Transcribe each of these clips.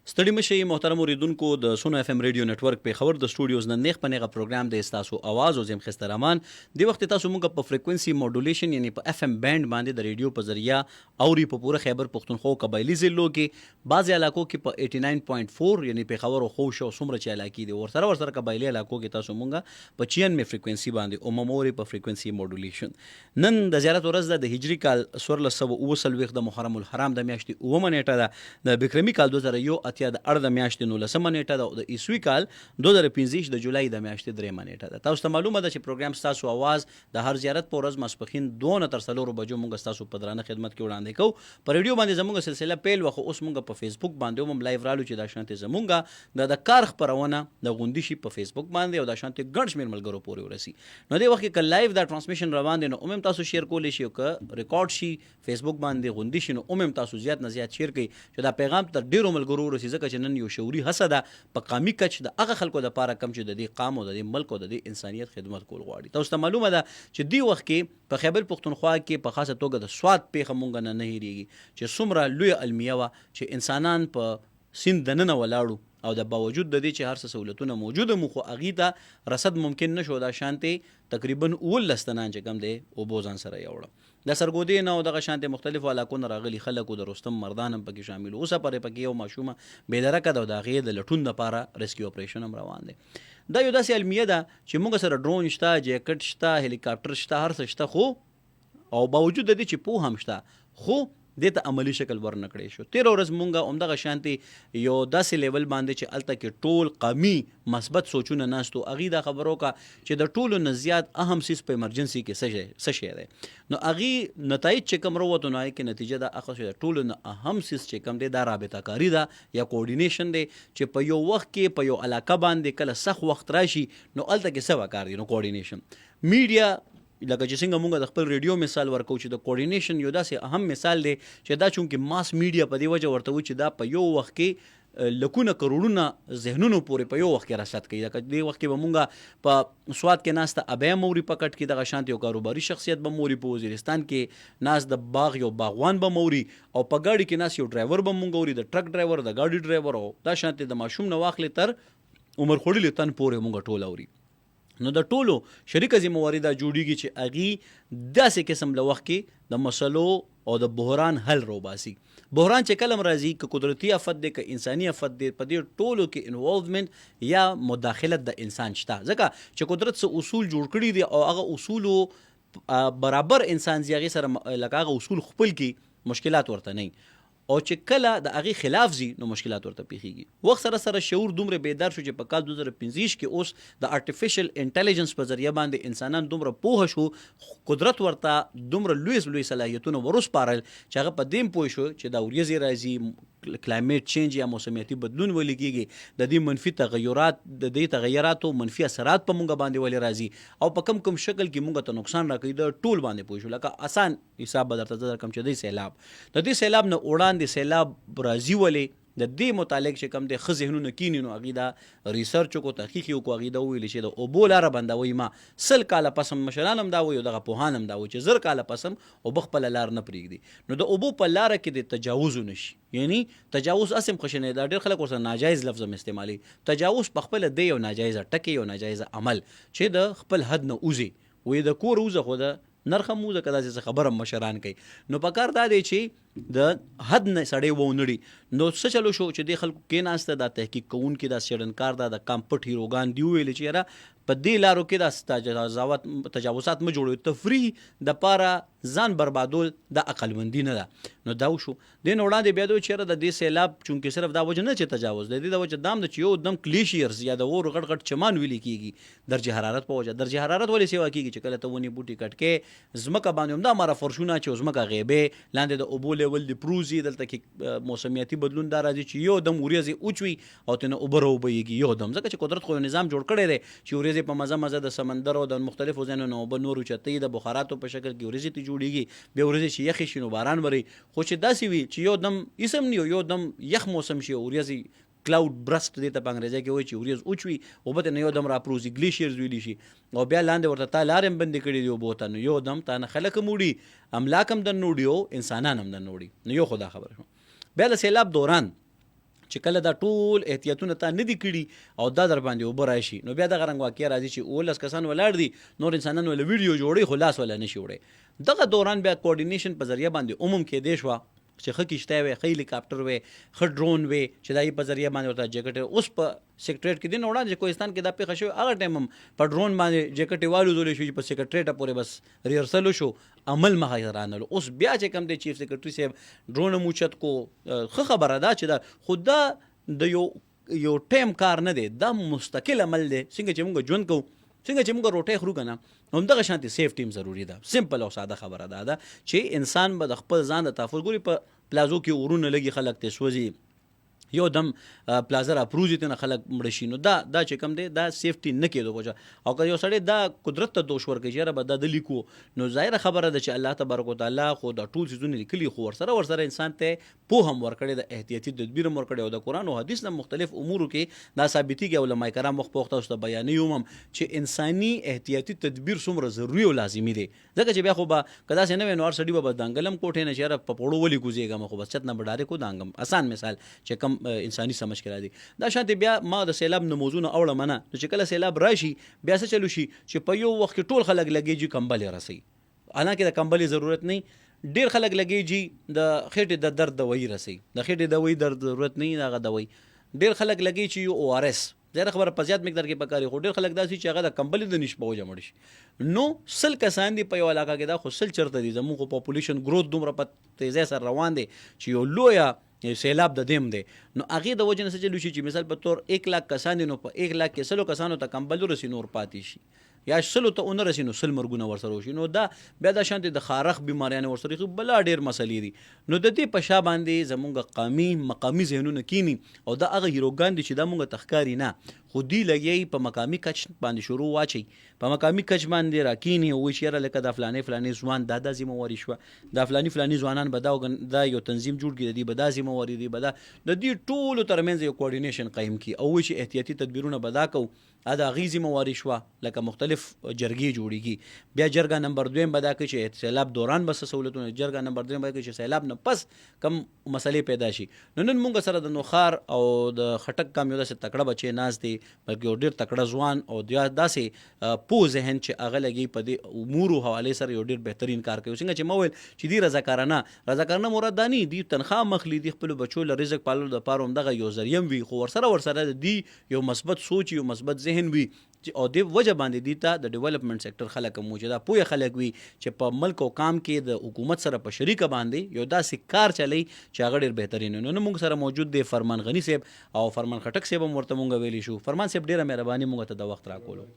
ستړي مشي محترم اوریدونکو د سونو اف ام ریډیو نتورک په خبر د سټوډیوز نن نیغ پنیغه پروګرام د استاسو आवाज او زم خستر امان دی وخت تاسو مونږ په فریکوئنسي ماډولیشن یعنی په اف ام بینډ باندې د ریډیو په ذریعہ اوري په پوره خیبر پختونخوا قبایلی ضلعو کې بعض علاقو کې په 89.4 یعنی په خبر او خوش او سمره چې علاقې دي ورسره قبایلی علاقو کې تاسو مونږ په 96 فریکوئنسي باندې او مموري په فریکوئنسي ماډولیشن نن د زیارت ورځ د هجری کال 1400 د محرم الحرام د میاشتې 9 نیټه ده د بکرمی کال 2001 اتیا د اړه د میاشتې 19 نیټه ده او د عیسوي کال 2015 د جولای د میاشتې 3 نیټه ده. تاسو ته معلومه ده چې پروګرام ستاسو आवाज د هر زیارت په ورځ ماسپخین 2 تر 3 بجو مونږ ستاسو په درانه خدمت کې وړاندې کوو. په ریډیو باندې زموږ سلسله پیل وخت اوس مونږ په فیسبوک باندې هم لایو رالو چې دا شانته زمونږ د کار خبرونه د غونډې شي په فیسبوک باندې او دا شانته ګڼ شمیر ملګرو پورې ورسي. نو د وخت کې لایو دا ترانسمیشن روان دي نو هم تاسو شیر کولی شي او که ریکارډ شي فیسبوک باندې غونډې شي نو هم تاسو زیات نه زیات شیر کړئ چې دا پیغام تر ډیرو ملګرو ورسي ځکه چې نن یو شعوري هڅه ده په قامي کچ د هغه خلکو د پاره کم چې د دې قام او د دې ملک او د دې انسانیت خدمت کول غواړي. تاسو ته معلومه ده چې دی وخت کې په خیبر پختونخوا کې په خاصه توګه د سواد پیښه مونږ نه هېریږي چې څومره لوی المیه وه چې انسانان په سیند دننه ولاړو او د باوجود د دې چې هر څه سہولتونه موجوده مو خو هغې ته رسد ممکن نشو. دا شانتې تقریبا 19 تنان چې کم دی اوبو ځان سره یوړه د سرګودې نه او دغه شانتې مختلفو علاقو نه راغلي خلک او د رستم مردان هم پکې شامل اوسه پرې پکې یو ماشومه بېدرکه ده او د هغې د لټون دپاره ریسکیو اپریشن هم روان دی. دا یو داسې المیه ده چې موږ سره ډرون شته جیکټ شته هلیکاپټر شته هر څه شته خو او باوجود د دې چې پوه هم شته خو دې ته عملی شکل ورنکړی شو. تېره ورځ مونږ همدغه شانتې یو داسې لیول باندې چې هلته کې ټول قومي مثبت سوچونه ناست و هغې دا خبر وکړه چې د ټولو نه زیات اهم څیز په ایمرجنسي کې څه شی دی. نو هغې نتایج چې کوم راووتو نو هغې کې نتیجه دا اخذ چې د ټولو نه اهم څیز چې کوم دی دا رابطه کاري ده یا کوارډینیشن دی چې په یو وخت کې په یو علاقه باندې کله سخت وخت راشي نو هلته کې څه وکار دی. نو کوارډینیشن میډیا لکه چې څنګه مونږ د خپل ریډیو مثال ورکو چې د کوارډینیشن یو داسې اهم مثال دی چې دا چونکې ماس میډیا په دې وجه ورته وي چې دا په یو وخت کې لکونه کروڑونه ذهنونو پورې په یو وخت کې رسد کوي. لکه دې وخت کې به مونږ په سواد کې ناسته ابیا موري په کټ کې دغه شانتې یو کاروباري شخصیت به موري په وزیرستان کې ناس د باغ یو باغوان به موري او په ګاډي کې ناس یو ډرایور به مونږ وري د ټرک ډرایور د ګاډي ډرایور او دا شانتې د ماشوم نه واخلې تر عمر خوړلي تن پورې مونږ ټول اوري. نو د ټولو شریکه ذمہواري دا جوړیږي چې هغې داسې قسم له وخت کې د مسلو او د بحران حل روباسي. بحران چې کلم راځي که قدرتي افت دی که انساني افت دی په دې ټولو کې انوالومنت یا مداخلت د انسان شته ځکه چې قدرت څه اصول جوړ کړي دي او هغه اصولو برابر انسان زی هغې سره لکه هغه اصول خپل کې مشکلات ورته نه او چې کله د هغې خلاف ځي نو مشکلات ورته پیښیږي. وخت سره سره شعور دومره بیدار شو چې په کال 2015 کې اوس د آرټیفیشل انټیلیجنس په ذریعه باندې انسانان دومره پوه شو قدرت ورته دومره لوی صلاحیتونه وروسپارل چې هغه په دې پوه شو چې دا ورېځې راځي کلایمیټ چینج یا موسمیاتي بدلون ولې کېږي د دې منفي تغیرات د دې تغیراتو منفي اثرات په مونږ باندې ولې راځي او په کم شکل کې مونږ ته نقصان راکوي د ټول باندې پوه شو. لکه آسان حساب به درته درکړم چې د دې سیلاب نه وړاندې سیلاب راځي ولې د دې متعلق چې کوم د ښه ذهنونه کینی نو هغې دا ریسرچ وکړو تحقیق یې وکړو هغې دا وویلې چې د اوبو لاره بندوي ما 100 کاله پسم مشران هم دا وایي او دغه پوهان هم دا وایي چې 1000 کاله پسم اوبه خپله لار نه پرېږدي. نو د اوبو په لاره کې د تجاوز ونشي یعنی تجاوز اسم خوشنه دا ډېر خلک ورسره ناجایز لفظ هم استعمالي. تجاوز په خپله دی یو ناجایزه ټکي یو ناجایزه عمل چې د خپل حد نه وځي وایي د کور وځه خو د نرخه موزه که داسې خبره مشران کوي. نو په کار دا دی چې د حد نه سړی وونړي نو څه چلو شو چې د خلکو کېناسته دا تحقیق کوونکي دا څېړنکار دا د کام پټ هیروګان دی وویلې چې یاره په دې لارو کې دا تجاوزات مه جوړوي تفریح دپاره ځان بربادول د عقلمندي نه ده. نو دا وشو دې نه وړاندې بیا دوی چېرې د دې سیلاب چونکې صرف دا وجه نه چې تجاوز دی د وجه دام ده چې یو دم کلیشیرز یا د اور غټ غټ چمان ویلې کېږي درجه حرارت په وجه. درجه حرارت ولې سیوا کېږي چې کله ته ونې بوټي کټ کې ځمکه باندې همدا ماره فرشونه چې ځمکه غیبې لاندې د اوبو لیول د پروزي دلته کې موسمیاتي بدلون دا راځي چې یو دم ورېځې اوچوي او ترنه اوبه راوبهیږي یو دم ځکه چې قدرت خو نظام جوړ کړی دی چې ورېځې په مزه د سمندر او د مختلفو ځایونو نه اوبه نور اوچتوي د بخاراتو په شکل کې ورېځې ته جوړیږي بیا ورېځې چې یخې شي نو باران وري خو چې داسې وي چې یو دم اسم نه یو دم یخ موسم شي ورېځې کلاود برست دې ته په انګریزي کې وایي چې ورېځ اوچوي اوبه ته نه یو دم راپروزي ګلیشیرز ویلی شي او بیا لاندې ورته تا لارې هم بندې کړي دي اوبو ته نو یو دم تا نه خلک هم وړي املاک هم دننه وړي او انسانان هم دننه وړي. نو یو خو دا خبره شو. بیا د سیلاب دوران چې کله دا ټول احتیاطونه تا نه دي کړي او دا در باندې اوبه راشي نو بیا دغه رنګ واقعه راځي چې 19 کسان ولاړ دي نور انسانان ولا ویډیو جوړي خو لاس ولا نشي وړي دغه دوران بیا کوارډینیشن په ذریعہ باندې عموم کې دی شو چې ښه کشته وي ښه هلیکاپټر وي ښه ډرون وي چې دای په ذریعہ باندې ورته جیکټ اوس په سیکریټریټ کې دی نه وړاندې کوهستان کې دا پیښه شوې هغه ټایم هم په ډرون باندې جیکټ والوځولی شو چې په سیکریټریټ پورې بس ریهرسل وشو عمل مخه رانلو اوس بیا چې کوم دی چیف سیکریټري صاحب ډرون هم اوچت کو ښه خبره ده چې دا خو دا د یو ټایم کار نه دی دا مستقل عمل دی څنګه چې موږ ژوند کوو څنګه چې موږ روټۍ خورو که نه همدغه شانتې سیفټي هم ضروري ده سمپل او ساده خبره ده چې انسان به د خپل ځان د تحفظ ګوري په پلازو کې اورونه لګي خلک ته سوځي یو دم پلازه راپروزي ته نه خلک مړه شي نو دا چې کوم دی دا سیفټي نه کېدو وجه او که یو سړی دا قدرت ته دوش ورکوي چې یاره به دا د لیکو نو ظاهره خبره ده چې الله تبارک وتعالی خو دا ټول څیزونه لیکلي خو ورسره انسان ته پوه هم ورکړی د احتیاطي تدبیر هم ورکړی او د قرآن او حدیث نه مختلف امورو کې دا ثابتېږي علما کرام وخت په وخت تاسو ته بیانوي هم چې انساني احتیاطي تدبیر څومره ضروري او لازمي دی ځکه چې بیا خو به که داسې نه وی نو هر سړي به دانګلم کوټې نه چې یاره په پوړو ولې کوزېږم خو بس چت نه به ډارې کو دانګم آسان مثال چې کم انساني سمجھ کې راځي دا شانتې بیا ما د سیلاب نه موضوع نه اوړم نه نو چې کله سیلاب راشي بیا څه چلو شي چې په یو وخت کې ټول خلک لګېږي کمبلې رسوي حالانکې د کمبلې ضرورت نه ډېر خلک لګېږي د خېټې د درد دوایي رسوي د خېټې دوایي درد ضرورت نه هغه دوایي ډېر خلک لګېږي چې یو او آر ایس ظاهره خبره په زیات مقدار کې پکاري خو ډېر خلک داسې چې هغه د کمبلې د نشي په وجه مړ شي نو 100 کسان دي په یو علاقه کې دا خو 100 چرته دي زموږ خو پاپولیشن گروث دومره په تیزۍ سره روان دی چې یو لویه سیلاب د دیم دی نو هغې د وجې نه څه چلو شي چې مثال په طور 1 لاک کسان دي نو په 1 لاک کې 100 کسانو ته کمبل ورسي نور پاتې شي یا 100 ته ونه رسي نو 100 مرګونه ورسره وشي نو دا بیا د شانتې د خارخ بیماریانې ورسره خو بلا ډېر مسلې دي نو د دې په شا باندې زمونږ مقامي ذهنونه کینی او دا هغه هیروګان دي چې دا مونږ تخکاري نه خو دوی لګیایي په مقامي کچ باندې شروع واچي په مقامي کچ باندې راکینی او وایي چې یاره لکه دا فلانې ځوان دا ذمهواري شوه دا فلاني ځوانان به دا یو تنظیم جوړ کړي دي به دا ذمهواري دي به دا د دې ټولو ترمنځ یو کوارډینیشن قایم کړي او وایي چې احتیاطي تدبیرونه به دا کوو دا هغې ذمهواري شوه لکه مختلف جرګې جوړېږي بیا جرګه نمبر 2 به دا کوي چې سیلاب دوران به څه سهولتونه جرګه نمبر 3 به کوي چې سیلاب نه پس کم مسلې پیدا شي نو نن مونږ سره د نوخار او د خټک کام یو داسې تکړه بچی ناست دی بلکې یو ډېر تکړه ځوان او داسې پوه ذهن چې هغه لګي په دې امورو حوالې سره یو ډېر بهترین کار کوي څنګه چې ما ویل چې دي رضاکارانه مراد دا نه دي تنخواه مخلي دي خپلو بچو له رزق پاللو دپاره همدغه یو ذریعه وي خو ورسره دی یو مثبت سوچ یو مثبت ذهن وي او د وجه باندې دي ته د ډیولپمنٹ سیکټر خلک موجوده پوهه خلک وي چې په ملک او کام کې د حکومت سره په شریکه باندې یو داسې کار چلی چې هغه ډېر بهترین نو موږ سره موجود دی فرمان غنی صاحب او فرمان خټک صاحب هم ورته مونږ ویلی شو فرمان صاحب ډېره مهرباني مونږ ته د وخت راکولو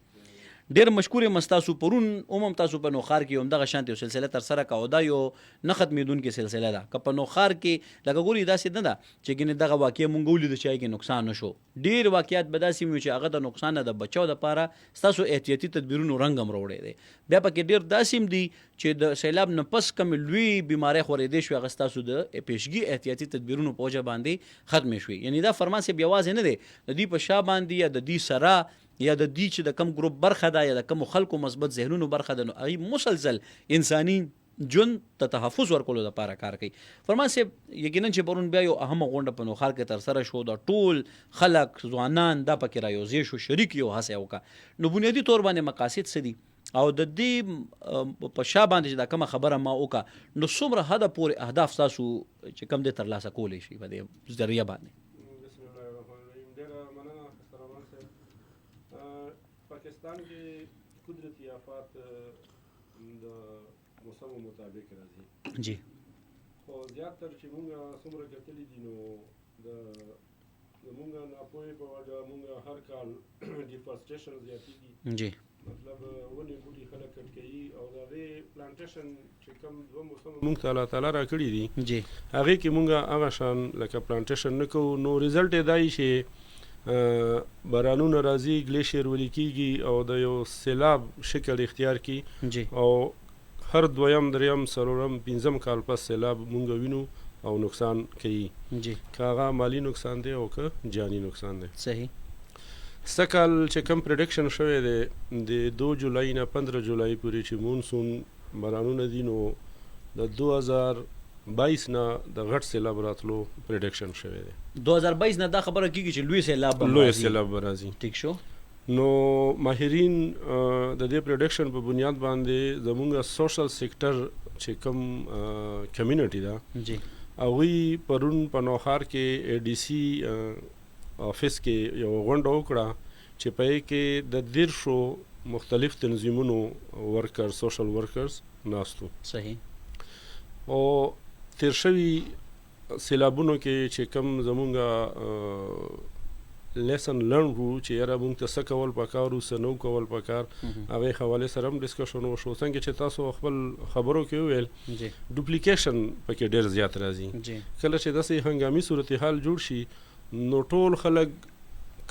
ډېر مشکور یم تاسو پرون هم تاسو په نوخار کې همدغه شانتې یو سلسله ترسره کوه دا یو نه ختمېدونکې سلسله ده که په نوخار کې لکه ګوري داسې نه ده چې ګینې دغه واقعه مونږ ولیدو چې هغې کې نقصان نه شو ډېر واقعات به داسې وي چې هغه د نقصان نه د بچاو دپاره ستاسو احتیاطي تدبیرونو رنګ هم راوړی دی بیا پکې ډېر داسې هم دي چې د سیلاب نه پس کمې لوی بیمارۍ خورېدی شوې هغه ستاسو د پیشګي احتیاطي تدبیرونو په وجه باندې ختمې شوې یعنې دا فرمان صاحب یوازې نه دی د دوی په شا باندې یا د دوی سره یا د دې چې د کم ګروپ برخه ده یا د کم خلکو مثبت ذهنونو برخه ده نو هغې مسلسل انساني ژوند ته تحفظ ورکولو دپاره کار کوي فرمان صاحب یقینا چې پرون بیا یو اهمه غونډه په نوخار کې ترسره شو د ټول خلک ځوانان دا پکې رایوځې شو شریک یو هڅه یې وکړه نو بنیادي طور باندې مقاصد څه دي او د دې په شا باندې چې دا کومه خبره ما وکړه نو څومره حده پورې اهداف تاسو چې کم دی ترلاسه کولی شي په دې ذریعه باندې پاکستان کې قدرتی آفات د موسمو مطابق راځي جی خو زیاتر چې مونږ څومره کتلي دي نو د مونږ ناپوهۍ په وجه مونږ هر کال ډیفارسټیشن زیاتېږي جی مطلب ونې بوټي خلک کټ کوي او د هغې پلانټیشن چې کوم 2 موسمه مونږ ته الله تعالی راکړي دي جی هغې کې مونږ هغه شان لکه پلانټیشن نه کوو نو ریزلټ یې دا وي چې بارانونه راځي ګلیشیر ولی کیږي او د یو سیلاب شکل اختیار کی جی او هر دویم دریم سلورم پنځم کال پس سیلاب مونږ وینو او نقصان کوي جی که هغه مالی نقصان دی او که جانی نقصان دی صحیح سکل چې کم پریډکشن شوی دی د 2 جولای نه 15 جولای پورې چې مونسون بارانونه دي نو د 2022 نه د غټ سیلاب راتلو پریډکشن شوی دی. 2022 نه دا خبره کیږي چې لوی سیلاب به لوی راځي. سیلاب به راځي. ټیک شو. نو ماهرین د دې پریډکشن په بنیاد باندې زمونږ سوشل سیکټر چې کوم کمیونټي ده جی هغوی پرون په نوښار کې اے ډي سی افس کې یو غونډه وکړه چې په یې کې د 10 مختلف تنظیمونو ورکر سوشل ورکرز ناستو. صحیح. او تیر شوي سیلابونو کې چې کوم زمونږ لیسن لرن وو چې یاره مونږ ته څه کول پکار و څه نو کول پکار هغې حوالې سره هم ډسکشن وشو. څنګه چې تاسو خپل خبرو کې وویل ډوپلیکیشن پکې ډېر زیات راځي. کله چې داسې هنګامي صورتحال جوړ شي نو ټول خلک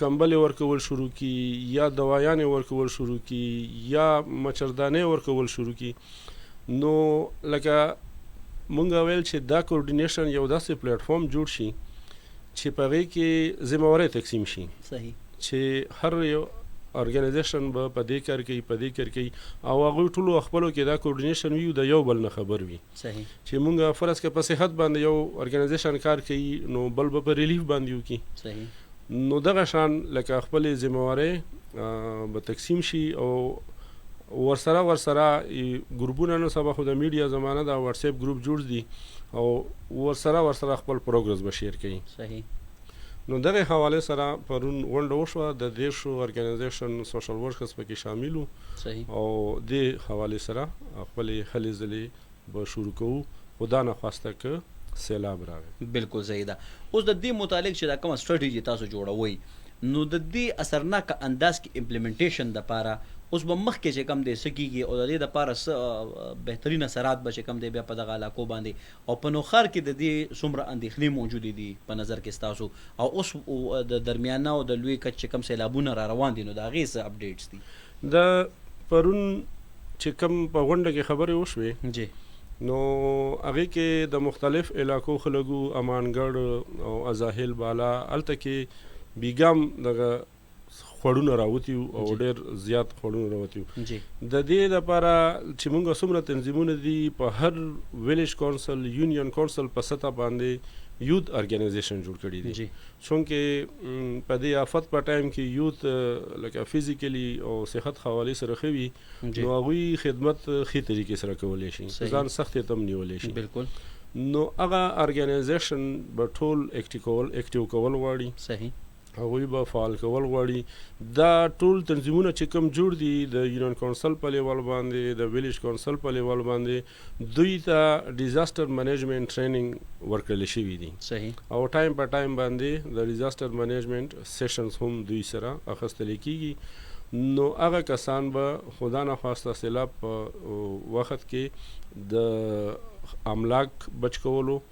کمبلې ورکول شروع کی یا دوايانې ورکول شروع کی یا مچردانې ورکول شروع کی. نو لکه مونږ ویل چې دا کوارډینیشن یو داسې پلیټ فارم جوړ شي چې په هغې کې ذمهوارۍ تقسیم شي. صحیح. چې هر یو ارګنایزیشن به په دې کار کوي په دې کار کوي او هغوی ټولو خپلو کې دا کوارډینیشن وي د یو بل نه خبر وي. صحیح. چې مونږ فرض کړه په صحت باندې یو ارګنایزیشن کار کوي نو بل به په ریلیف باندې وکړي. صحیح. نو دغه شان لکه خپلې ذمهوارۍ به تقسیم شي او ورسره ګروپونه نو سبا خو د میډیا زمانه دا واتساپ ګروپ جوړ دي او ورسره خپل پروګرس به شیر کوي. صحیح. نو دغه حواله سره پرون غونډه وشوه د 10 ارګنایزیشن سوشل ورکرز پکې شامل وو. صحیح. او د حواله سره خپل هلې ځلې به شروع کوو خدا نه خواسته ک سیلاب راغی. بالکل صحیح ده. اوس د دې متعلق چې دا کومه سټریټجی تاسو جوړوي نو د دې اثرناک انداز کې امپلیمنټیشن د پاره اوس به مخکې چې کم دی سکیږي او د دې دپاره بهترین اثرات به چې کم دی بیا په دغه علاقو باندې او په نوښار کې د دې څومره اندېښنې موجودې دي په نظر کې ستاسو او اوس د درمیانه او د لوی کچ چې کم سیلابونه را روان دي نو د هغې څه اپډیټس دي؟ د پرون چې کم په غونډه کې خبرې وشوې جی نو هغې کې د مختلف علاقو خلکو امانګړ او ازاهل بالا هلته کې بیګام دغه خوړونه راوتي او ډېر زیات خوړونه راوتي. د دې لپاره چې موږ څومره تنظیمونه دي په هر ویلیج کونسل یونین کونسل په سطح باندې یوت ارګنایزیشن جوړ کړي دي. چونکې په دې آفت په ټایم کې یوت لکه فزیکلی او صحت حوالې سره ښه وي نو هغوی خدمت ښې طریقې سره کولی شي ځان سختې تم نیولی شي. بالکل. نو هغه ارګنایزیشن به ټول اکټیو کول غواړي. صحیح. هغوی به فعال کول غواړي. دا ټول تنظیمونه چې کوم جوړ دي د یونین کونسل په لیول باندې د ویلیج کونسل په لیول باندې دوی ته ډیزاستر منیجمنت ټریننګ ورکړل شوي دي. صحیح. او ټایم په ټایم باندې د ډیزاستر منیجمنت سیشنز هم دوی سره اخیستل کیږي. نو هغه کسان به خدا نه خواسته سیلاب په وخت کې د املاک بچ کولو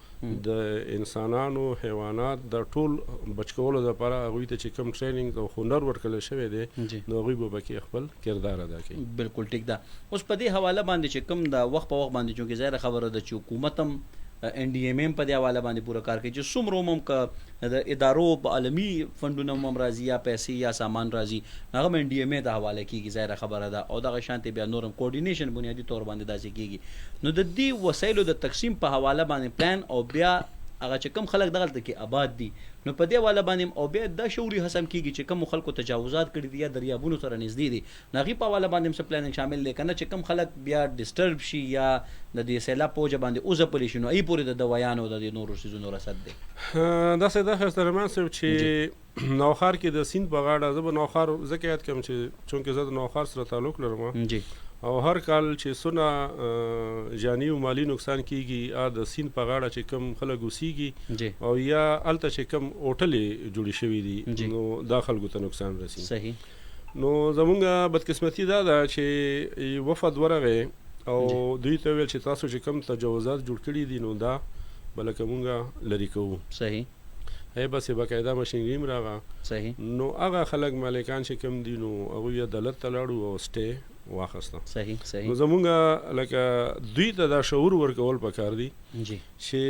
د انسانانو حیوانات د ټول بچ کولو دپاره هغوی ته چې کوم ټریننګ او هنر ورکړل شوی دی نو هغوی به پکې خپل کردار ادا کوي. بالکل ټیک ده. اوس په دې حواله باندې چې کوم د وخت په وخت باندې چونکې ظاهره خبره ده چې حکومت هم ان ډي ایم په دې حواله باندې پوره کار کوي چې څومره هم که د ادارو په عالمي فنډونه هم راځي یا پیسې یا سامان راځي هغه ان ډي ایم ته حواله کیږي ظاهره خبره ده او دغه شانتې بیا نور هم کوارډینیشن بنیادي طور باندې داسې کیږي. نو د دې وسایلو د تقسیم په حواله باندې پلان او بیا هغه چې کوم خلک دغلته کې آباد دي نو په دې حواله باندې او بیا دا شعوري هڅم کیږي چې کوم خلکو تجاوزات کړي دي یا دریابونو سره نږدې دي نو هغې په حواله باندې هم څه پلانینګ شامل دی که نه چې کوم خلک بیا ډسټرب شي یا د دې سیلاب په وجه باندې وځپلی شي نو هغې پورې د دوایانو د دې نورو څیزونو رسد دی. داسې دا ښایسته رحمان صاحب چې نوښار کې د سیند په غاړه زه به نوښار ځکه یاد کړم چې چونکې زه د نوښار سره تعلق لرم جی او هر کال چې څونه جاني او مالی نقصان کیږي د سیند په غاړه چې کم خلک اوسیږي او یا هلته چې کم هوټلې جوړې شوي دي نو دا خلکو ته نقصان رسي. صحیح. نو زمونږ بدقسمتي دا ده چې وفد ورغی او دوی ته ویل چې تاسو چې کم تجاوزات جوړ کړي دي نو دا به لکه مونږ لرې کوو. صحیح. بسې باقاعده مشینري هم راغله. صحیح. نو هغه خلک مالکان چې کم دي نو هغوی عدالت ته لاړو او سټې واخسته. صحیح. صحیح. نو زمونږ لکه دوی ته دا شعور ورکول پکار دي جی چې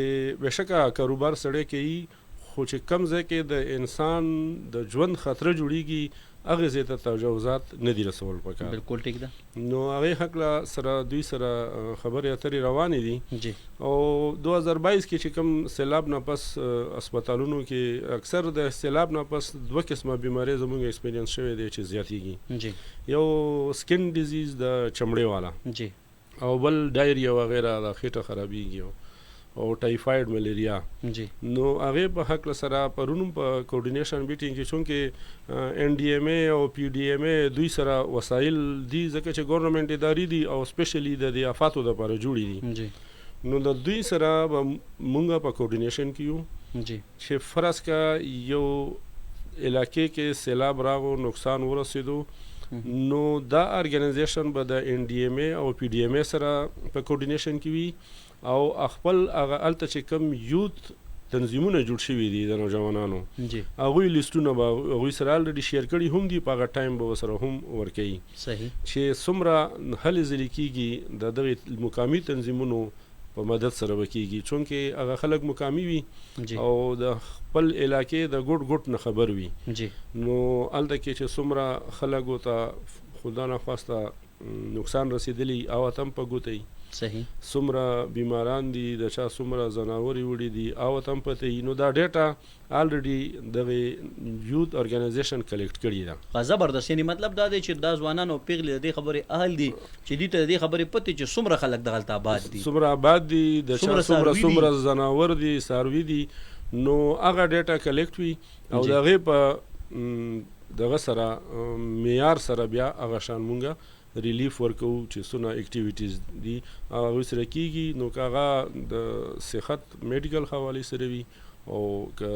بېشکه کاروبار سړی کوي خو چې کم ځای کې د انسان د ژوند خطره جوړیږي هغه ځای ته تجاوزات نه دي رسول پکار. بالکل ټیک ده. نو هغه حق لا سره دوی سره خبرې اترې روانې دي. جی. او 2022 کې چې کوم سیلاب نه پس هسپتالونو کې اکثر د سیلاب نه پس دوه قسمه بیماری زموږ ایکسپیرینس شوی دی چې زیاتېږي. جی. یو سکن ډیزیز د چمړې والا. جی. او بل ډایریا وغیرہ د خېټه خرابېږي او ټایفاید ملیریا. جی. نو هغه په حق سره پرونم په کوارډینیشن میټینګ کې چونکې ان ډي ام ای او پی ډي ام ای دوی سره وسایل دي ځکه چې ګورنمنت ادارې دي او سپیشلی د آفاتو لپاره جوړې دي. جی. نو د دوی سره مونږه په کوارډینیشن کې یو. جی. چې فرض کا یو علاقې کې سیلاب راغو نقصان ورسېدو نو دا ارګنایزیشن به د ان ډي ام ای او پی ډي ام ای سره په کوارډینیشن کې وي او خپل هغه الته چې کوم یوت تنظیمونه جوړ شوي دي د نوجوانانو هغوی لیستونه به هغوی سره الریډي شیر کړي هم دي په هغه ټایم به ورسره هم ورکوي چې څومره هلې ځلې کېږي د دغې مقامي تنظیمونو په مدد سره به کېږي چونکې هغه خلک مقامي وي او د خپل علاقې د ګوټ ګوټ نه خبر وي. نو هلته کې چې څومره خلکو ته خدا نخواسته نقصان رسېدلی او تم په ګوته صحیح څومره بیماران دي د چا څومره ځناورې وړي دي او تم پته نو دا ډیټا الریډي دغه یوت ارګنایزیشن کلیکټ کړي ده. زبردست. یعنی مطلب دا دی چې دا ځوانان او پیغلې د دې خبرې اهل دي چې دې ته د دې خبرې پته چې څومره خلک دغلته آباد دي څومره آباد دي د چا څومره ځناور دي څاروي دي نو هغه ډیټا کلیکټ وي او دغه په دغه سره معیار سره بیا هغه شان مونږه ریلیف ورکو چې څونه اکټیویټیز دي هغه سره کیږي نو هغه د صحت میډیکل حواله سره وي او که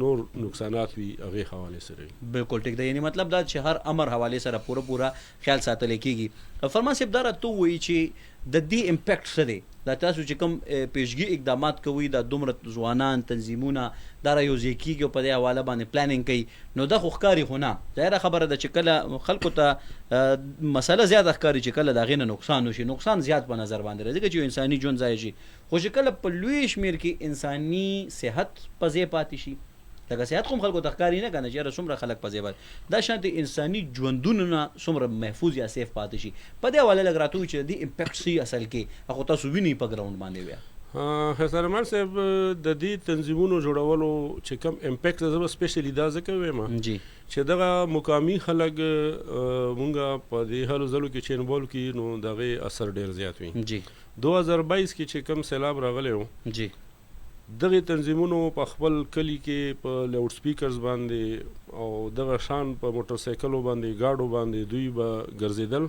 نور نقصانات وي هغه حواله سره وي. بالکل ټیک ده. یعنی مطلب دا چې هر امر حواله سره پورا خیال ساتل کیږي. فرمان صاحب دا تو وی چې د دې امپیکټ څه دی دا تاسو چې کوم پیشګي اقدامات کوي دا دومره ځوانان تنظیمونه دا را یوځای کیږي او په دې حواله باندې پلانینګ کوي نو دا خو ښکاري خو نه ظاهره خبره ده چې کله خلکو ته مسله زیاته ښکاري چې کله د هغې نه نقصان وشي نقصان زیات په نظر باندې راځي چې یو انساني ژوند ضایع شي خو چې کله په لوی شمېر کې انساني صحت په ځای پاتې شي لکه صحت خو هم خلکو ته ښکاري نه که نه چې یاره څومره خلک په ځای پاتې دا شانتې انساني ژوندونو نه څومره محفوظ یا سیف پاتې شي په دې حواله لږ راته وایي چې د دې امپیکټ څه اصل کې هغه تاسو وینئ په ګراونډ باندې بیا. حسرمان صاحب د دې تنظیمونو جوړولو چې کوم امپیکټ زه به سپیشلی دا ځکه وایم چې دغه مقامي خلک مونږه په دې هلو ځلو کې چې انوالو کړي نو د هغې اثر ډېر زیات وي. 2022 کې چې کوم سیلاب راغلی و دغه تنظیمونو په خپل کلی کې په لاوډ سپیکرز باندې او دغه شان په موټر سایکلو باندې گاډو باندې دوی به ګرځیدل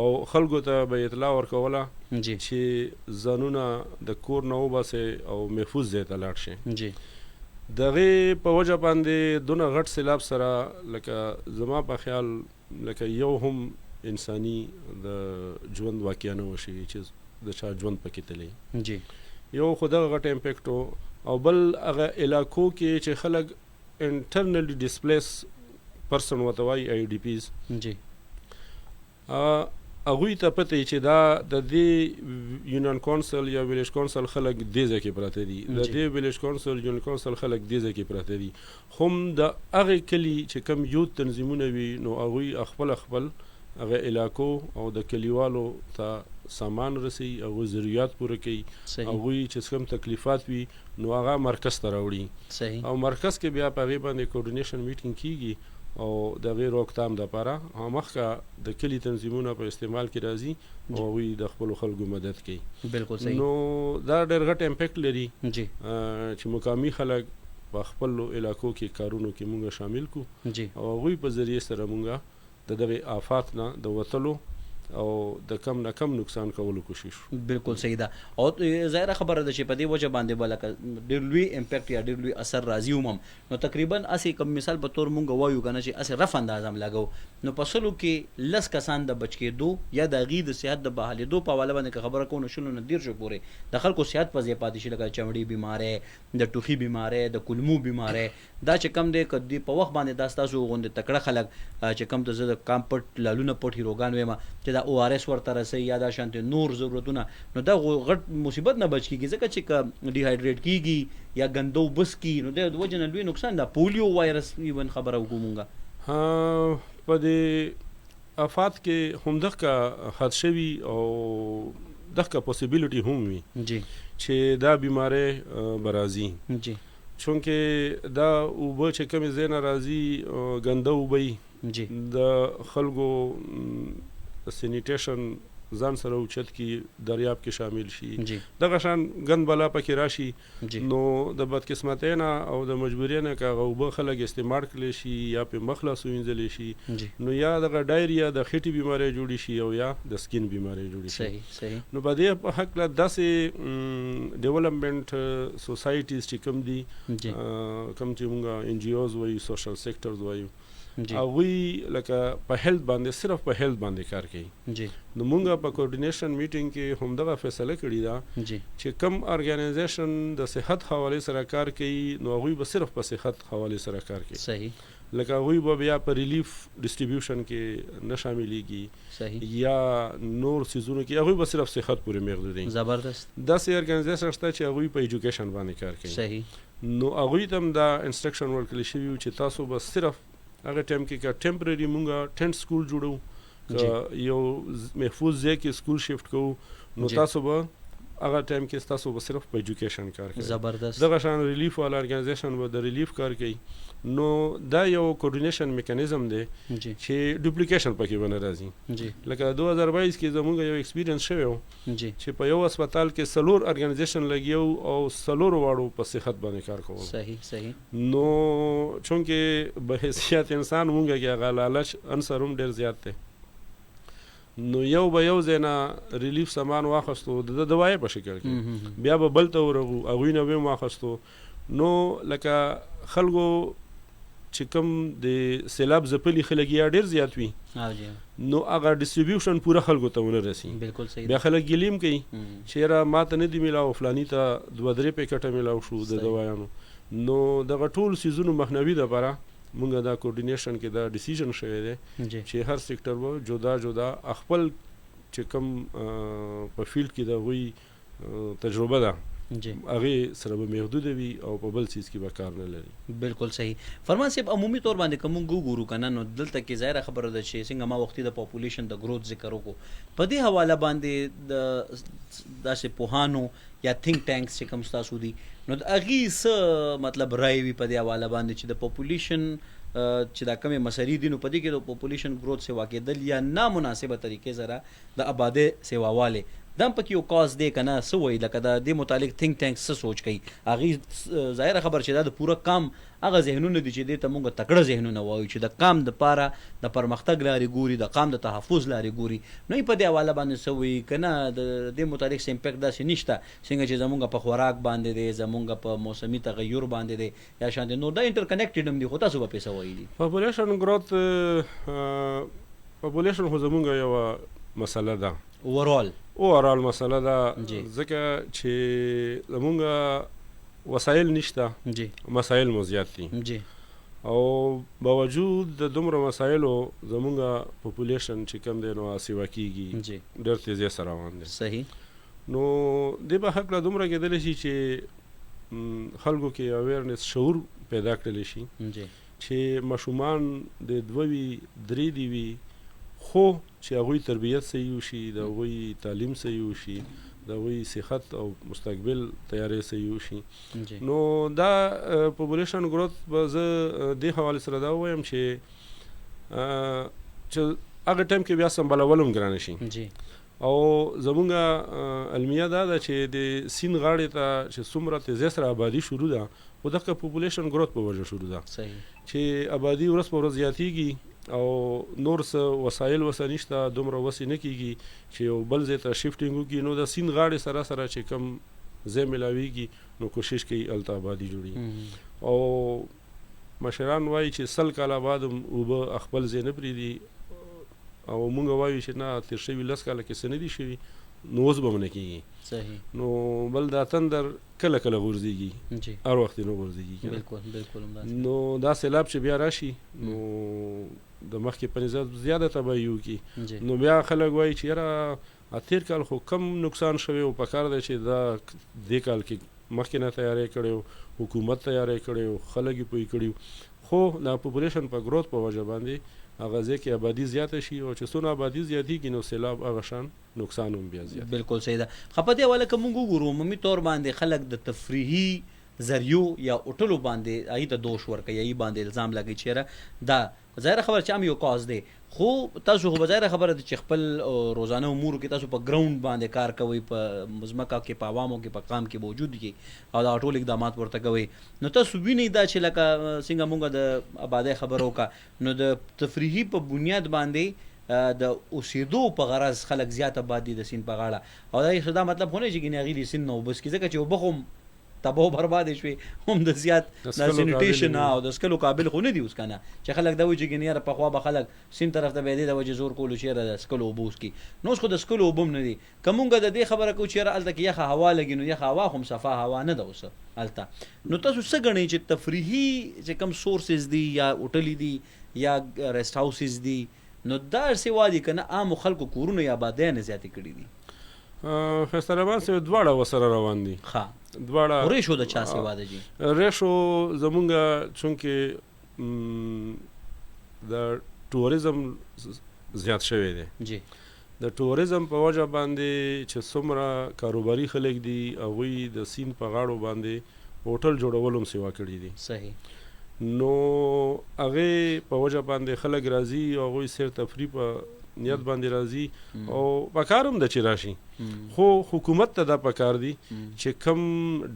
او خلکو ته به اطلاع ورکوله چې ځانونه د کور نه وباسئ او محفوظ ځای ته لاړ شئ. دغه په وجه باندې دونه غټ سیلاب سره لکه زما په خیال لکه یو هم انساني د ژوند واقعیا نه وشي چې د چا ژوند پکې تللی یو خو دغه غټ امپیکټ او بل هغه علاقو کې چې خلک انټرنلی ډسپلیس پرسن ورته وایي آی ډي پیز هغوی ته پته چې دا د دې یونین کونسل یا ویلیج کونسل خلک دې ځای کې پراته دي د دې ویلیج کونسل یونین کونسل خلک دې ځای کې پراته دي هم د هغې کلي چې کوم یوت تنظیمونه وي نو هغوی خپل هغه علاقو او د کلیوالو ته سامان رسي هغوی ضروریات پوره کوي هغوی چې کوم تکلیفات وي نو هغه مرکز ته راوړي او مرکز کې بیا په هغې باندې کوارډینیشن میټینګ کیږي او د هغې روکتام دپاره مخکې د کلي تنظیمونه په استعمال کې راځي او هغوی د خپلو خلکو مدد کوي. بالکل صحیح. نو دا ډېر غټ امپیکټ لري چې مقامي خلک په خپلو علاقو کې کارونو کې مونږ شامل کړو او هغوی په ذریعې سره مونږ د دغې آفات نه د وتلو او د کم نه کم نقصان کولو کوشش. بالکل صحیح ده. او ظاهره خبره ده چې په دې وجه باندې به لکه ډېر لوی امپیکټ یا ډېر لوی اثر راځي هم نو تقریبا هسې کوم مثال په طور مونږ وایو که نه چې هسې رف انداز هم لګو نو په سلو کې 10 کسان د بچ کېدو یا د هغې د صحت د بحالېدو په حواله باندې که خبره کوو نو 20 نه 30 پورې د خلکو صحت په ځای پاتې شي لکه چمړي بیماری د ټوخي بیماری د کولمو بیماری دا چې کم دی که دوی په وخت باندې دا ستاسو غوندې تکړه خلک چې کم ته زه د کام پټ لالونه پټ هیروګان وایم چې دا او آر ایس ورته رسوي یا دا شانتې نور ضرورتونه نو دا غټ مصیبت نه بچ کېږي ځکه چې که ډیهایډریټ کېږي یا ګندو بس کي نو د وجه نه لوی نقصان دا پولیو وایرس ایون خبره وکړو مونږه په دې آفات کې هم دغه حد شوي او دغه پوسیبیلیټي هم وي جی چې دا بیماری به راځي جی چونکې دا اوبه چې کومې ځای نه راځي ګنده اوبه وي جی د خلکو سینیټیشن ځان سره اوچت کی دریاب کې شامل شي جی دغه شان ګند بلا پکې راشي جی نو د بدقسمتۍ نه او د مجبورۍ نه که هغه اوبه خلک استعمال کړلی شي یا پې مخ لاس ووینځلی شي جی نو یا دغه ډایریا د خېټې بیماری جوړې شي او یا د سکین بیماری جوړې شي صحیح صحیح نو په دې په هکله داسې ډیولپمنټ سوسایټیز چې کوم دي جی کوم چې مونږ ان جی اوز وایو سوشل سیکټرز وایو جی هغوی لکه په هیلث باندې صرف په هیلث باندې کار کوي جی نو مونږ په کوارډینیشن میټینګ کې هم دغه فیصله کړې ده جی چې کم ارګنایزیشن د صحت حوالې سره کار کوي نو هغوی به صرف په صحت حوالې سره کار کوي صحیح لکه هغوی به بیا په ریلیف ډسټریبیوشن کې نه شاملیږي صحیح یا نور سیزونو کې هغوی به صرف صحت پورې محدود دي زبردست داسې ارګنایزیشن شته چې هغوی په ایجوکیشن باندې کار کوي صحیح نو هغوی ته هم دا انسټرکشن ورکړل شوي و چې تاسو به صرف هغه ټایم کې که ټمپرري مونږ ټینټ سکول جوړو که یو محفوظ ځای کې سکول شفټ کوو نو تاسو به هغه ټایم کې تاسو به صرف په ایجوکیشن کار کوي زبردست دغه شان ریلیف والا ارګنایزیشن به د ریلیف کار کوي نو دا یو کوارډینیشن میکانیزم دی جی چې ډوپلیکیشن پکې ونه راځي جی لکه 2022 کې زموږ یو ایکسپیرینس شوی و جی چې په یو هسپتال کې څلور ارګنایزیشن لګیو او څلورو واړو په صحت باندې کار کول صحیح صحیح نو چونکې به حیثیت انسان مونږ کې هغه لالچ عنصر هم ډېر زیات دی نو یو به یو ځای نه ریلیف سامان واخیستو د دوایي په شکل کې بیا به بل ته ورغو هغوی نه به هم واخیستو نو لکه خلکو چې کوم د سیلاب ځپلي خلک یا ډېر زیات وي نو هغه ډسټریبیوشن پوره خلکو ته ونه رسي بالکل صحیح بیا خلک ګیلیم کوي چې یاره ما ته نه دي میلاو فلاني ته 2-3 پیکټه میلاو شو د دوایانو نو دغه ټول سیزونو مخنیوي دپاره مونږ دا کوارډینیشن کې دا ډیسیژن شوی دی چې هر سیکټر به جدا جدا خپل چې کوم په فیلډ کې د هغوی تجربه ده هغې سره به محدوده وي او په بل څیز کې به کار نه لري بالکل صحیح فرمان صاحب عمومي طور باندې که موږ وګورو که نه نو دلته کې ظاهره خبره ده چې څنګه ما وختي د پاپولیشن د ګروت ذکر وکړو په دې حواله باندې د داسې پوهانو یا تھنک ټانکس چې کوم ستاسو دي نو د هغې څه مطلب رایې وي په دې حواله باندې چې د پاپولیشن چې دا کمې مسلې دي نو په دې کې د پاپولیشن ګروت سیوا کېدل یا نامناسبه طریقې سره د آبادۍ سیواوالی دا هم پکې یو کاز دی که نه څه وایي لکه د دې متعلق تھنک ټانک څه سوچ کوي هغې ظاهره خبر چې دا د پوره کام هغه ذهنونه دي چې دې ته مونږ تکړه ذهنونه وایو چې د کام دپاره د پرمختګ لارې ګوري د قام د تحفظ لارې ګوري نو یې په دې حواله باندې څه وایي که نه د دې متعلق څه امپیکټ داسې نشته څنګه چې زمونږ په خوراک باندې دی زمونږ په موسمي تغیر باندې دی یا شانتې نور دا انټر کنیکټډ هم دي خو تاسو به پې څه وایي دي پاپولیشن ګروت پاپولیشن خو زمونږ یوه مسله ده اوورال مسله ده ځکه چې زمونږ وسایل نشته مسایل مو زیات دي او باوجود د دومره مسایلو زمونږ پاپولیشن چې کم دی نو سیوا کېږي ډېر تیزۍ سره روان دی صحیح نو دې به هکله دومره کېدلی شي چې خلکو کې اویرنس شعور پیدا کړلی شي چې ماشومان د 2 وي 3 دي وي خو چې هغوی تربیت صحیح وشي د هغوی تعلیم صحیح وشي د هغوی صحت او مستقبل تیاری صحیح وشي نو دا پاپولیشن ګروت به زه دې حوالې سره دا ووایم چې هغه ټایم کې بیا سمبالول هم ګرانه شي او زمونږ المیه دا ده چې د سیند غاړې ته چې څومره تیزۍ سره آبادي شروع ده خو دغه پاپولیشن ګروت په وجه شروع ده چې آبادي ورځ په ورځ زیاتیږي او نور څه وسایل ورسره نشته دومره وسې نه کېږي چې یو بل ځای ته شفټینګ وکړي نو د سیند غاړې سره سره چې کوم ځای میلاویږي نو کوشش کوي هلته آبادي جوړي او مشران وایي چې 100 کاله بعد هم اوبه خپل ځای نه پرېږدي او مونږ وایو چې نه تېر شوي 10 کاله کې څه نه دي شوي نو اوس به هم نه کېږي نو بل دا تندر کله کله غورځېږي هر وخت یې نه غورځېږي نو دا سیلاب چې بیا راشي نو د مخکې په نسبت زیاده تباهي وکړي نو بیا خلک وایي چې یاره تېر کال خو کم نقصان شوی او پکار دی چې دا دې کال کې مخکې نه تیاری کړی حکومت تیاری کړی خلک یې پوه کړي خو د پاپولیشن په ګروت په وجه باندې هغه ځای کې آبادي زیاته شي او چې څونه آبادي زیاتېږي نو سیلاب هغه شان نقصان هم بیا زیات. بالکل صحیح ده. خو په دې حواله که موږ وګورو عمومي طور باندې خلک د تفریحي ذریعو یا هوټلو باندې هغې ته دوش ورکوي، هغې باندې الزام لګوي چې یاره دا ظاهره خبره چې هم یو کاز دی، خو تاسو خو به ظاهره خبره ده چې خپل روزانه امورو کې تاسو په ګراوند باندې کار کوئ، په ځمکه کې، په عوامو کې، په قام کې موجود کې او دا ټول اقدامات ورته کوئ، نو تاسو وینئ دا چې لکه څنګه موږ د آبادۍ خبره وکړه، نو د تفریحي په بنیاد باندې د اوسېدو په غرض خلک زیات آباد دي د سیند په غاړه، او دا دا مطلب خو نه چې ګینې هغې د سیند نه اوبه څکي، ځکه چې اوبه خو تباہ برباد شوي، هم د زیات د سینیټیشن او د څکلو قابل خو نه دي اوس که نه، چې خلک دا وایي چې ګینې یاره پخوا به خلک سیند طرف ته به یې دې د وجې زور کولو چې یاره د څکلو اوبه وڅکي، نو اوس خو د څکلو اوبه هم نه دي. که مونږ د دې خبره کوو چې یاره هلته کې یخه هوا لګي، نو یخه هوا خو هم صفا هوا نه ده اوس هلته، نو تاسو څه ګڼئ چې تفریحي چې کوم سورسز دي یا هوټلې دي یا ریسټ هاوسز دي، نو دا سیوا دي که نه عامو خلکو کورونه یا آبادیانې زیاتې کړي دي؟ ښایسته رحمان صاحب دواړه ورسره روان دي. دواړه ریشو د چا سیوا ده جی؟ ریشو زمونږ چونکې د ټوریزم زیات شوی دی جی، د ټوریزم په وجه باندې چې څومره کاروباري خلک دي هغوی د سیند په غاړو باندې هوټل جوړولو هم سیوا کړي دي. صحیح. نو هغې په وجه باندې خلک راځي او هغوی سیر تفریح په نیت باندې راځي او پکار هم ده چې راشي، خو حکومت ته دا پکار دي چې کوم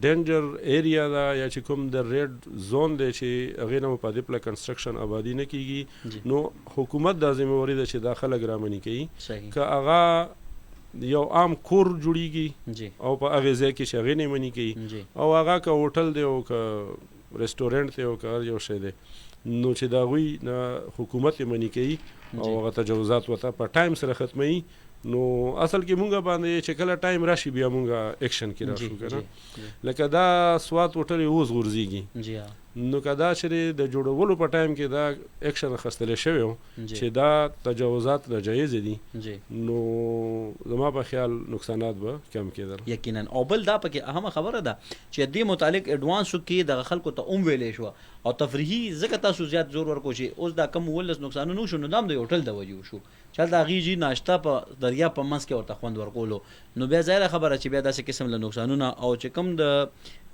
ډینجر ایریا ده یا چې کوم د ریډ زون دی چې هغې نه مو په دې پله کنسټرکشن آبادي نه کېږي، نو حکومت دا ذمهواري ده چې دا خلک رامنې کوي. که هغه یو عام کور جوړیږي او په هغې ځای کې چې هغې نه منې کوي، او هغه که هوټل دی او که ریسټورنټ دی او که هر یو شی دی، نو چې د هغوی نه حکومت یې منې کوي او هغه تجاوزات ورته په ټایم سره ختموي، نو اصل کې مونږ باندې چې کله ټایم راشي بیا مونږ ایکشن کې راشو که نه، لکه دا سوات هوټل یې اوس غورځېږي، نو که دا چې د جوړولو په ټایم کې دا ایکشن اخیستلی شوی و چې دا تجاوزات ناجایزه دي، نو زما په خیال نقصانات به کم کېدل. یقینا. او بل دا پکې اهمه خبره ده چې دې متعلق ایډوانسو کې دغه خلکو ته هم ویلې شوه، او تفریحي ځکه تاسو زیات زور ورکو چې اوس دا کم 19 نقصانونه وشو، نو دا هم د هوټل د وجې وشو چې هلته هغې جي ناشته په دریا په منځ کې ورته خوند ورکولو، نو بیا ظاهره خبره چې بیا داسې قسم له نقصانونه، او چې کوم د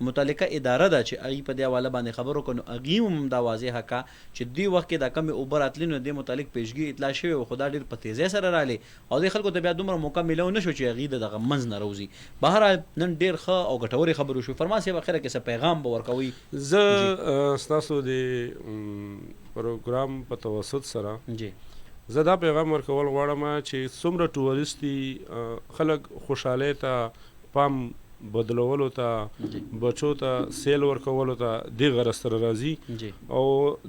متعلقه اداره ده چې هغې په دې حواله باندې خبر وکړو، نو هغې هم دا واضحه کا چې دې وخت کې دا کمې اوبه راتلې، نو دې متعلق پیشګي اطلاع شوې وه، خو دا ډېر په تیزۍ سره رالې او دې خلکو ته بیا دومره موقع میلو نه شو چې هغې د دغه منځ نه راوځي. بهرحال نن ډېر ښه او ګټورې خبرې وشوې. فرمان صاحب اخره کې څه پیغام به ورکوئ؟ زه ستاسو د پروګرام په توسط سره جی زه دا پیغام ورکول غواړم چې څومره ټوریست دي خلک خوشحالۍ ته پام بدلولو ته بچو ته سیل ورکولو ته دې غرض سره راځي، او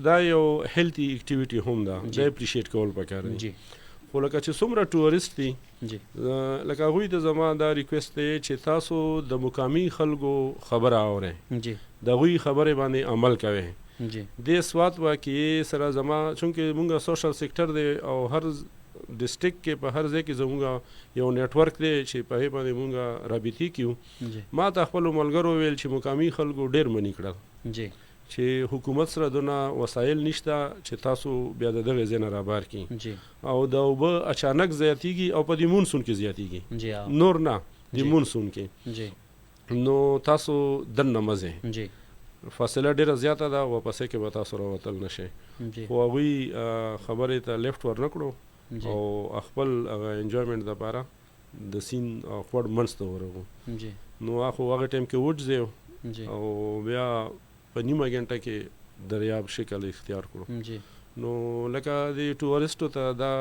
دا یو هیلتي اکټیویټي هم ده، دا اپریشیټ کول پکار دی. خو لکه چې څومره ټوریست دي لکه هغوی ته زما دا ریکویسټ دی چې تاسو د مقامي خلکو خبره اورئ، د هغوی خبرې باندې عمل کوئ. دې سوات واقعې سره زما چونکې مونږ سوشل سیکټر دی او هر ډسټرکټ کې په هر ځای کې زموږ یو نیټورک دی چې په هغې باندې مونږ رابطې کیو. ما ته خپلو ملګرو ویل چې مقامي خلکو ډېر منې کړل چې حکومت سره دونه وسایل نشته چې تاسو بیا د دغې ځای نه رابار کړي، او د اوبه اچانک زیاتېږي او په دې مونسون کې زیاتېږي، نور نه د مونسون کې، نو تاسو دننه مه ځئ، فاصله ډیره زیاته ده، واپسې کې به تاسو راوتل نشئ. خو هغوی خبرې ته لیفټ ور نه کړو او خپل هغه انجویمنټ دپاره د سیند خوړ منځ ته ورغلو، نو خو هغه ټایم کې وټځئ او بیا په نیمه ګنټه کې دریاب شکل اختیار کړو. نو لکه د ټوریسټو ته دا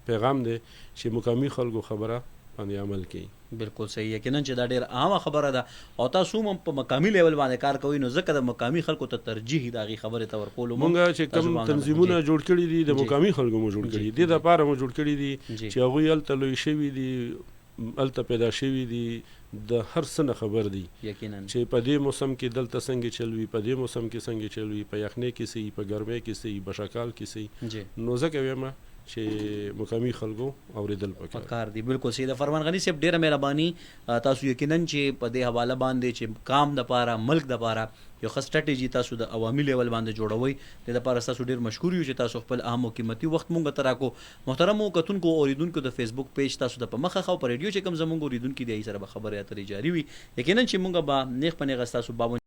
پیغام دی چې مقامي خلکو خبره باندې عمل کوي. بالکل صحیح. یقینا چې دا ډېر عامه خبره ده او تاسو هم په مقامي لیول باندې کار کوئ، نو ځکه د مقامي خلکو ته ترجیح د هغې خبرې ته ورکولو مونږ چې کوم تنظیمونه جوړ کړي دي د مقامي خلکو مو جوړ کړي دي، دې دپاره مو جوړ کړي دي چې هغوی هلته لوی شوي دي، هلته پیدا شوي دي، د هر څه نه خبر دي یقینا چې په دې موسم کې دلته څنګه چلوي، په دې موسم کې څنګه چلوي، په یخنۍ کې څه وي، په ګرمۍ کې څه وي، په شکال کې څه وي. نو ځکه وایم چې مقامي خلکو اوریدل پکار پکار دی. بالکل صحیح ده. فرمان غنی صاحب ډیره مهرباني تاسو یقینا چې په دې حواله باندې چې قام د پاره ملک د پاره یو ښه سټریټیجي تاسو د عوامي لیول باندې جوړوي د لپاره تاسو ډیر مشکور یو چې تاسو خپل اهم او قیمتي وخت مونږ ته راکو. محترم کتونکو اوریدونکو د فیسبوک پیج تاسو د په مخه خو په ریډیو چې کوم زمونږ اوریدونکو دی سره به خبرې اترې جاری وي. یقینا چې مونږ به نیغ په نیغه تاسو